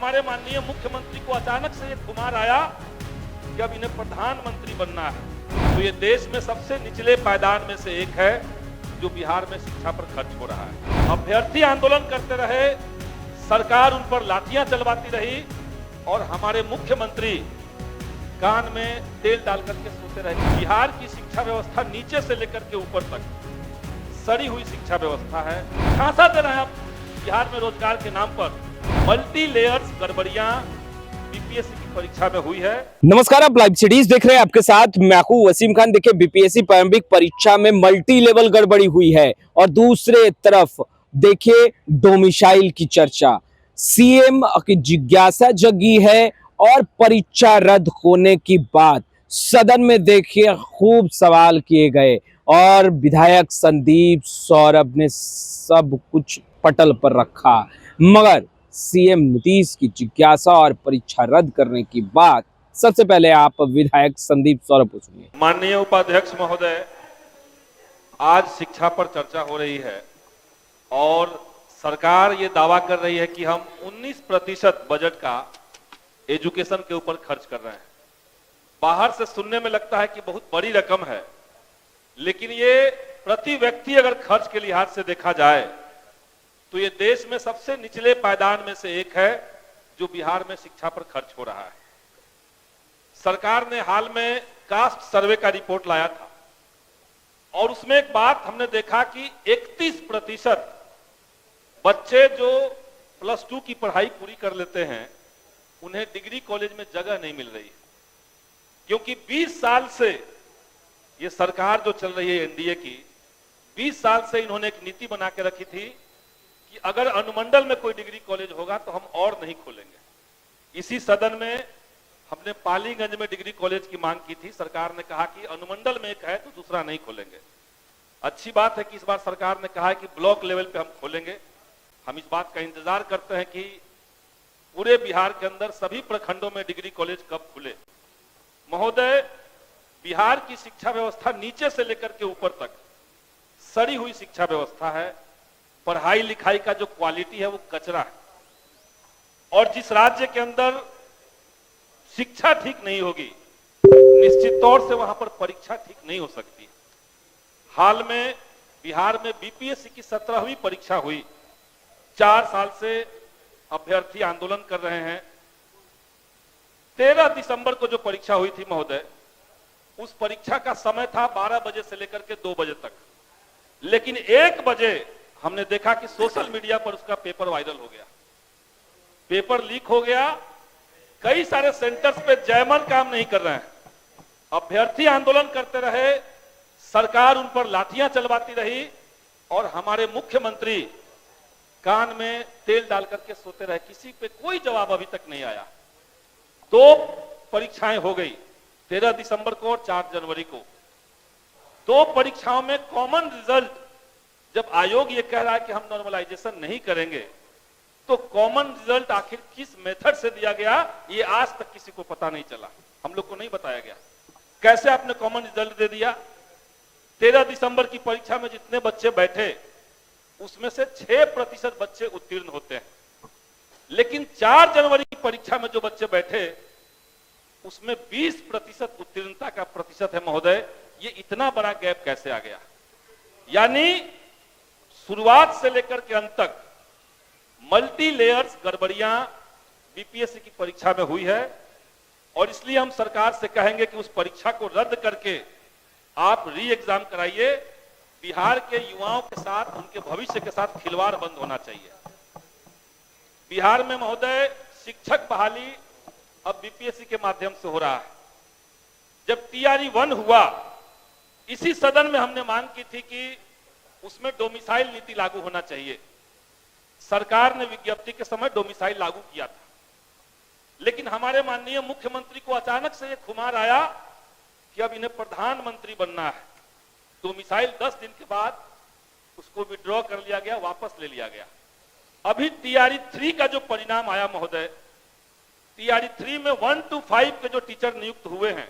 हमारे माननीय मुख्यमंत्री को अचानक से ये खुमार आया कि अब इन्हें प्रधानमंत्री बनना है। तो ये देश में सबसे निचले पायदान में से एक है जो बिहार में शिक्षा पर खर्च हो रहा है। अभ्यर्थी आंदोलन करते रहे, सरकार उन पर लाठियां चलवाती रही और हमारे मुख्यमंत्री कान में तेल डाल करके सोते रहे। बिहार की शिक्षा व्यवस्था नीचे से लेकर के ऊपर तक सड़ी हुई शिक्षा व्यवस्था है। झांसा दे रहे हैं आप बिहार में रोजगार के नाम पर। मल्टी लेयर्स गड़बड़ियां बीपीएससी की परीक्षा में हुई है। नमस्कार, आप लाइव सिटीज देख रहे हैं। आपके साथ मैं हूं वसीम खान। देखिए, बीपीएससी प्रारंभिक परीक्षा में मल्टी लेवल गड़बड़ी हुई है और दूसरे तरफ देखिए डोमिसाइल की चर्चा, सीएम की जिज्ञासा जगी है और परीक्षा रद्द होने की बात सदन में देखिए खूब सवाल किए गए और विधायक संदीप सौरभ ने सब कुछ पटल पर रखा। मगर सीएम नीतीश की जिज्ञासा और परीक्षा रद्द करने की बात, सबसे पहले आप विधायक संदीप सौरभ को सुनिए। माननीय उपाध्यक्ष महोदय, आज शिक्षा पर चर्चा हो रही है और सरकार ये दावा कर रही है कि हम 19% बजट का एजुकेशन के ऊपर खर्च कर रहे हैं। बाहर से सुनने में लगता है कि बहुत बड़ी रकम है, लेकिन ये प्रति व्यक्ति अगर खर्च के लिहाज से देखा जाए तो ये देश में सबसे निचले पायदान में से एक है जो बिहार में शिक्षा पर खर्च हो रहा है। सरकार ने हाल में कास्ट सर्वे का रिपोर्ट लाया था और उसमें एक बात हमने देखा कि 31% बच्चे जो +2 की पढ़ाई पूरी कर लेते हैं उन्हें डिग्री कॉलेज में जगह नहीं मिल रही है, क्योंकि 20 साल से ये सरकार जो चल रही है एनडीए की, 20 साल से इन्होंने एक नीति बना के रखी थी कि अगर अनुमंडल में कोई डिग्री कॉलेज होगा तो हम और नहीं खोलेंगे। इसी सदन में हमने पालीगंज में डिग्री कॉलेज की मांग की थी। सरकार ने कहा कि अनुमंडल में एक है तो दूसरा नहीं खोलेंगे। अच्छी बात है कि इस बार सरकार ने कहा है कि ब्लॉक लेवल पे हम खोलेंगे। हम इस बात का इंतजार करते हैं कि पूरे बिहार के अंदर सभी प्रखंडों में डिग्री कॉलेज कब खुले। महोदय, बिहार की शिक्षा व्यवस्था नीचे से लेकर के ऊपर तक सड़ी हुई शिक्षा व्यवस्था है। पढ़ाई लिखाई का जो क्वालिटी है वो कचरा है और जिस राज्य के अंदर शिक्षा ठीक नहीं होगी, निश्चित तौर से वहां पर परीक्षा ठीक नहीं हो सकती। हाल में बिहार में बीपीएससी की 17वीं परीक्षा हुई। 4 साल से अभ्यर्थी आंदोलन कर रहे हैं। 13 दिसंबर को जो परीक्षा हुई थी महोदय, उस परीक्षा का समय था 12 बजे से लेकर के 2 बजे तक, लेकिन 1 बजे हमने देखा कि सोशल मीडिया पर उसका पेपर वायरल हो गया, पेपर लीक हो गया। कई सारे सेंटर्स पे जैमर काम नहीं कर रहे हैं। अभ्यर्थी आंदोलन करते रहे, सरकार उन पर लाठियां चलवाती रही और हमारे मुख्यमंत्री कान में तेल डाल करके सोते रहे। किसी पे कोई जवाब अभी तक नहीं आया। 2 परीक्षाएं हो गई, 13 दिसंबर को और 4 जनवरी को। 2 परीक्षाओं में कॉमन रिजल्ट, जब आयोग ये कह रहा है कि हम नॉर्मलाइजेशन नहीं करेंगे, तो कॉमन रिजल्ट आखिर किस मेथड से दिया गया ये आज तक किसी को पता नहीं चला। हम लोग को नहीं बताया गया कैसे आपने कॉमन रिजल्ट दे दिया। 13 दिसंबर की परीक्षा में जितने बच्चे बैठे उसमें से 6% बच्चे उत्तीर्ण होते हैं, लेकिन 4 जनवरी की परीक्षा में जो बच्चे बैठे उसमें 20% उत्तीर्णता का प्रतिशत है। महोदय, ये इतना बड़ा गैप कैसे आ गया? यानी शुरुआत से लेकर के अंत तक मल्टी लेयर्स गड़बड़ियां बीपीएससी की परीक्षा में हुई है और इसलिए हम सरकार से कहेंगे कि उस परीक्षा को रद्द करके आप री एग्जाम कराइए। बिहार के युवाओं के साथ, उनके भविष्य के साथ खिलवाड़ बंद होना चाहिए। बिहार में महोदय शिक्षक बहाली अब बीपीएससी के माध्यम से हो रहा है। जब टीआरई 1 हुआ, इसी सदन में हमने मांग की थी कि उसमें डोमिसाइल नीति लागू होना चाहिए। सरकार ने विज्ञप्ति के समय डोमिसाइल लागू किया था, लेकिन हमारे माननीय मुख्यमंत्री को अचानक से यह खुमार आया कि अब इन्हें प्रधानमंत्री बनना है। डोमिसाइल 10 दिन के बाद उसको विड्रॉ कर लिया गया, वापस ले लिया गया। अभी टीआरई 3 का जो परिणाम आया महोदय, टीआरई 3 में 1 to 5 के जो टीचर नियुक्त हुए हैं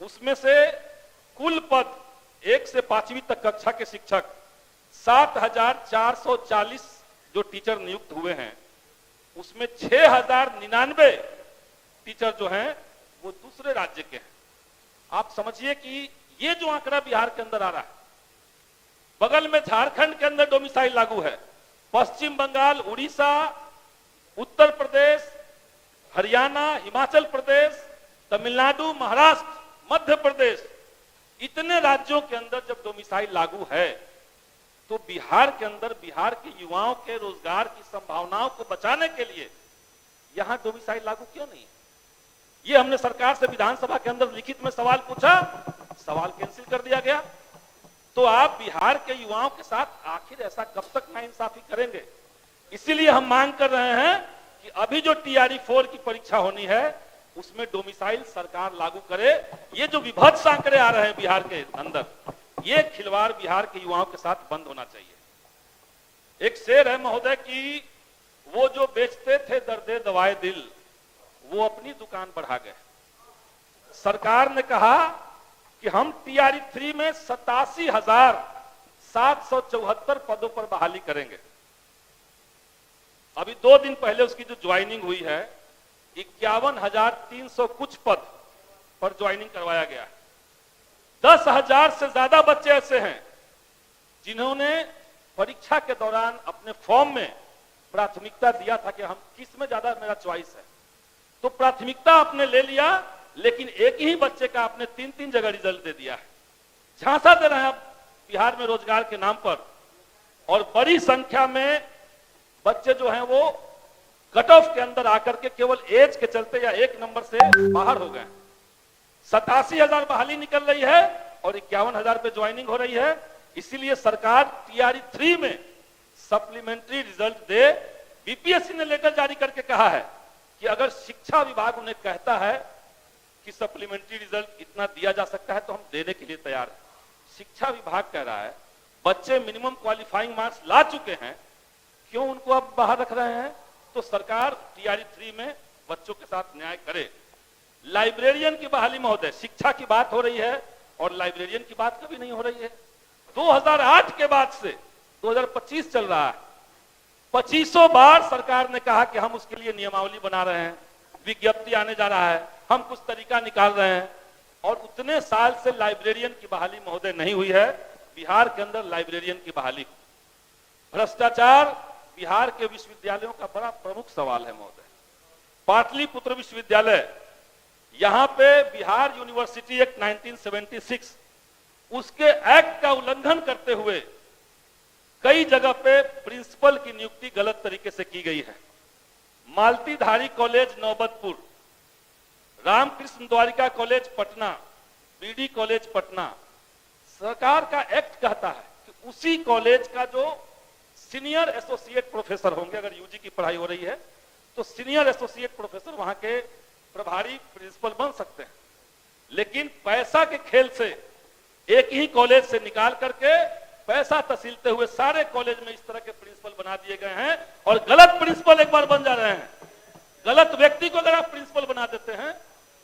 उसमें से कुल पद 1 से 5वीं तक कक्षा के शिक्षक 7,440 जो टीचर नियुक्त हुए हैं, उसमें 6099 टीचर जो हैं वो दूसरे राज्य के हैं। आप समझिए कि ये जो आंकड़ा बिहार के अंदर आ रहा है, बगल में झारखंड के अंदर डोमिसाइल लागू है, पश्चिम बंगाल, उड़ीसा, उत्तर प्रदेश, हरियाणा, हिमाचल प्रदेश, तमिलनाडु, महाराष्ट्र, मध्य प्रदेश, इतने राज्यों के अंदर जब डोमिसाइल लागू है तो बिहार के अंदर बिहार के युवाओं के रोजगार की संभावनाओं को बचाने के लिए यहां डोमिसाइल लागू क्यों नहीं है? ये हमने सरकार से विधानसभा के अंदर लिखित में सवाल पूछा, सवाल कैंसिल कर दिया गया। तो आप बिहार के युवाओं के साथ आखिर ऐसा कब तक नाइंसाफी करेंगे? इसीलिए हम मांग कर रहे हैं कि अभी जो टीआरई 4 की परीक्षा होनी है उसमें डोमिसाइल सरकार लागू करे। ये जो विभत्स आंकड़े आ रहे हैं बिहार के अंदर, ये खिलवाड़ बिहार के युवाओं के साथ बंद होना चाहिए। एक शेर है महोदय कि वो जो बेचते थे दर्दे दवाए दिल, वो अपनी दुकान बढ़ा गए। सरकार ने कहा कि हम टीआरई 3 में 87,774 पदों पर बहाली करेंगे। अभी 2 दिन पहले उसकी जो ज्वाइनिंग हुई है 51,300 कुछ पद पर ज्वाइनिंग करवाया गया है। 10,000 से ज्यादा बच्चे ऐसे हैं जिन्होंने परीक्षा के दौरान अपने फॉर्म में प्राथमिकता दिया था कि हम किस में ज्यादा मेरा चॉइस है, तो प्राथमिकता आपने ले लिया, लेकिन एक ही बच्चे का आपने 3-3 जगह रिजल्ट दे दिया है। झांसा दे रहे हैं आप बिहार में रोजगार के नाम पर, और बड़ी संख्या में बच्चे जो हैं वो कट ऑफ के अंदर आकर के केवल एज के चलते या एक नंबर से बाहर हो गए। 87,000 बहाली निकल रही है और 51,000 पे ज्वाइनिंग हो रही है। इसीलिए सरकार टीआरई 3 में सप्लीमेंट्री रिजल्ट दे। बीपीएससी ने लेटर जारी करके कहा है कि अगर शिक्षा विभाग उन्हें कहता है कि सप्लीमेंट्री रिजल्ट इतना दिया जा सकता है तो हम देने के लिए तैयार हैं। शिक्षा विभाग कह रहा है बच्चे मिनिमम क्वालिफाइंग मार्क्स ला चुके हैं, क्यों उनको अब बाहर रख रहे हैं? तो सरकार टीआरई 3 में बच्चों के साथ न्याय करे। लाइब्रेरियन की बहाली महोदय, शिक्षा की बात हो रही है और लाइब्रेरियन की बात कभी नहीं हो रही है। 2008 के बाद से 2025 चल रहा है, 2500 बार सरकार ने कहा कि हम उसके लिए नियमावली बना रहे हैं, विज्ञप्ति आने जा रहा है, हम कुछ तरीका निकाल रहे हैं, और उतने साल से लाइब्रेरियन की बहाली महोदय नहीं हुई है। बिहार के अंदर लाइब्रेरियन की बहाली, भ्रष्टाचार बिहार के विश्वविद्यालयों का बड़ा प्रमुख सवाल है महोदय। पाटलिपुत्र विश्वविद्यालय, यहां पे बिहार यूनिवर्सिटी एक्ट 1976 उसके एक्ट का उल्लंघन करते हुए कई जगह पे प्रिंसिपल की नियुक्ति गलत तरीके से की गई है। Maltidhari college Naubatpur, Ramkrishna Dwarika college Patna, BD college Patna, सरकार का एक्ट कहता है कि उसी कॉलेज का जो सीनियर एसोसिएट प्रोफेसर होंगे, अगर यूजी की पढ़ाई हो रही है तो सीनियर एसोसिएट प्रोफेसर वहां के प्रभारी प्रिंसिपल बन सकते हैं। लेकिन पैसा के खेल से एक ही कॉलेज से निकाल करके पैसा तसीलते हुए सारे कॉलेज में इस तरह के प्रिंसिपल बना दिए गए हैं, और गलत प्रिंसिपल एक बार बन जा रहे हैं। गलत व्यक्ति को अगर आप प्रिंसिपल बना देते हैं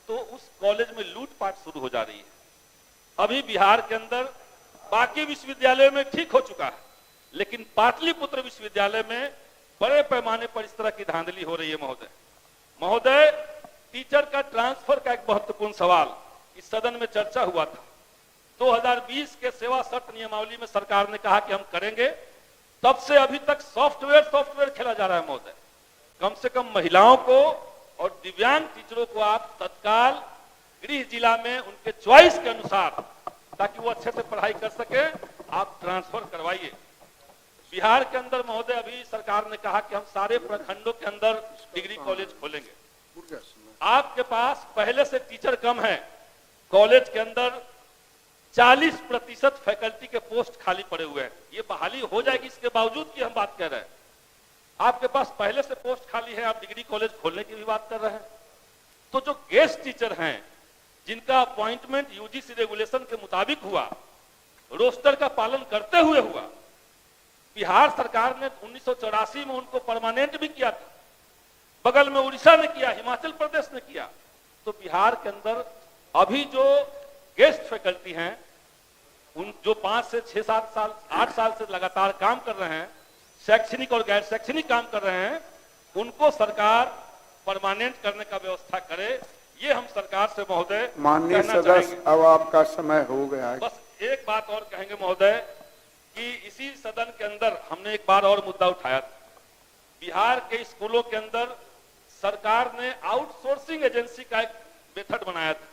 तो उस कॉलेज में लूटपाट शुरू हो जा रही है। अभी बिहार के अंदर बाकी विश्वविद्यालयों में ठीक हो चुका है, लेकिन पाटलिपुत्र विश्वविद्यालय में बड़े पैमाने पर इस तरह की धांधली हो रही है महोदय। टीचर का ट्रांसफर का एक महत्वपूर्ण सवाल इस सदन में चर्चा हुआ था। 2020 के सेवा शर्त नियमावली में सरकार ने कहा कि हम करेंगे, तब से अभी तक सॉफ्टवेयर खेला जा रहा है महोदय। कम से कम महिलाओं को और दिव्यांग टीचरों को आप तत्काल गृह जिला में उनके चॉइस के अनुसार, ताकि वो अच्छे से पढ़ाई कर सके, आप ट्रांसफर करवाइए। बिहार के अंदर महोदय अभी सरकार ने कहा कि हम सारे प्रखंडों के अंदर डिग्री कॉलेज खोलेंगे। आपके पास पहले से टीचर कम है, कॉलेज के अंदर 40% फैकल्टी के पोस्ट खाली पड़े हुए हैं। ये बहाली हो जाएगी इसके बावजूद कि हम बात कर रहे हैं। आपके पास पहले से पोस्ट खाली है, आप डिग्री कॉलेज खोलने की भी बात कर रहे हैं। तो जो गेस्ट टीचर हैं जिनका अपॉइंटमेंट यूजीसी रेगुलेशन के मुताबिक हुआ, रोस्टर का पालन करते हुए हुआ, बिहार सरकार ने 1984 में उनको परमानेंट भी किया था, बगल में उड़ीसा ने किया, हिमाचल प्रदेश ने किया। तो बिहार के अंदर अभी जो गेस्ट फैकल्टी हैं, उन जो 5 से 6-7 साल 8 साल से लगातार काम कर रहे हैं, शैक्षणिक और गैर शैक्षणिक काम कर रहे हैं, उनको सरकार परमानेंट करने का व्यवस्था करे, ये हम सरकार से महोदय माननीय कहना सदस्य, चाहेंगे। अब आपका समय हो गया है। बस एक बात और कहेंगे महोदय कि इसी सदन के अंदर हमने एक बार और मुद्दा उठाया था। बिहार के स्कूलों के अंदर सरकार ने आउटसोर्सिंग एजेंसी का एक मेथड बनाया था।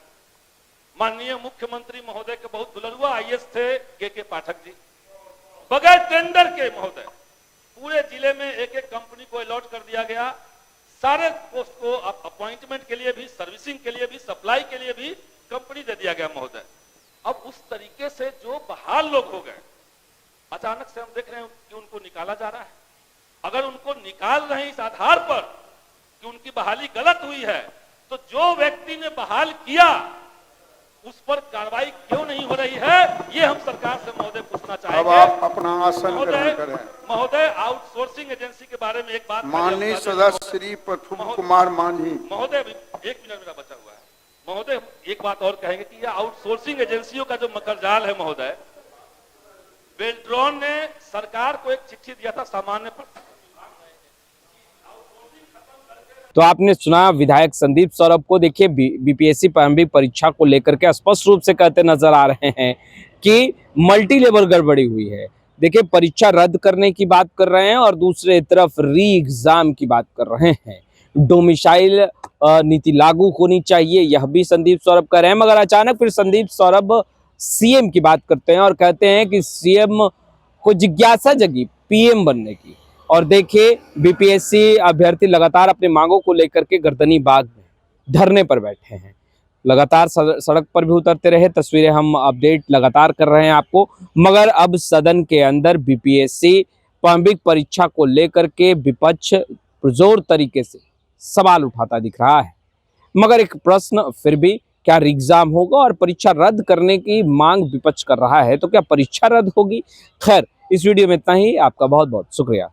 माननीय मुख्यमंत्री महोदय के बहुत दुलरुआ आईएएस थे के पाठक जी, बगैर टेंडर के महोदय पूरे जिले में एक एक कंपनी को अलॉट कर दिया गया। सारे पोस्ट को अपॉइंटमेंट के लिए भी, सर्विसिंग के लिए भी, सप्लाई के लिए भी कंपनी दे दिया गया महोदय। अब उस तरीके से जो बहाल लोग हो गए, अचानक से हम देख रहे हैं कि उनको निकाला जा रहा है। अगर उनको निकाल रहे हैं इस आधार पर कि उनकी बहाली गलत हुई है, तो जो व्यक्ति ने बहाल किया उस पर कार्रवाई क्यों नहीं हो रही है, ये हम सरकार से महोदय पूछना अब चाहेंगे। आप अपना आसन ग्रहण करें। महोदय, आउटसोर्सिंग एजेंसी के बारे में एक बात माननीय सदस्य श्री प्रफुल्ल कुमार मांझी। महोदय, एक मिनट मेरा बचा हुआ है महोदय। एक बात और कहेंगे कि यह आउटसोर्सिंग एजेंसियों का जो मकरजाल है महोदय, बेल्ट्रॉन ने सरकार को एक चिट्ठी दिया था सामान्य पर। तो आपने सुना विधायक संदीप सौरभ को। देखिए बीपीएससी प्रारंभिक परीक्षा को लेकर के स्पष्ट रूप से कहते नजर आ रहे हैं कि मल्टी लेवल गड़बड़ी हुई है। देखिए परीक्षा रद्द करने की बात कर रहे हैं और दूसरे तरफ री एग्जाम की बात कर रहे हैं। डोमिसाइल नीति लागू होनी चाहिए, यह भी संदीप सौरभ कह रहे हैं। मगर अचानक फिर संदीप सौरभ सीएम की बात करते हैं और कहते हैं कि सीएम को जिज्ञासा जगी पीएम बनने की। और देखिए बीपीएससी अभ्यर्थी लगातार अपनी मांगों को लेकर के गर्दनी बाग में धरने पर बैठे हैं। लगातार सड़क पर भी उतरते रहे, तस्वीरें हम अपडेट लगातार कर रहे हैं आपको। मगर अब सदन के अंदर बीपीएससी प्रारंभिक परीक्षा को लेकर के विपक्ष पुरजोर तरीके से सवाल उठाता दिख रहा है। मगर एक प्रश्न फिर भी, क्या एग्जाम होगा और परीक्षा रद्द करने की मांग विपक्ष कर रहा है, तो क्या परीक्षा रद्द होगी? खैर, इस वीडियो में इतना ही। आपका बहुत बहुत शुक्रिया।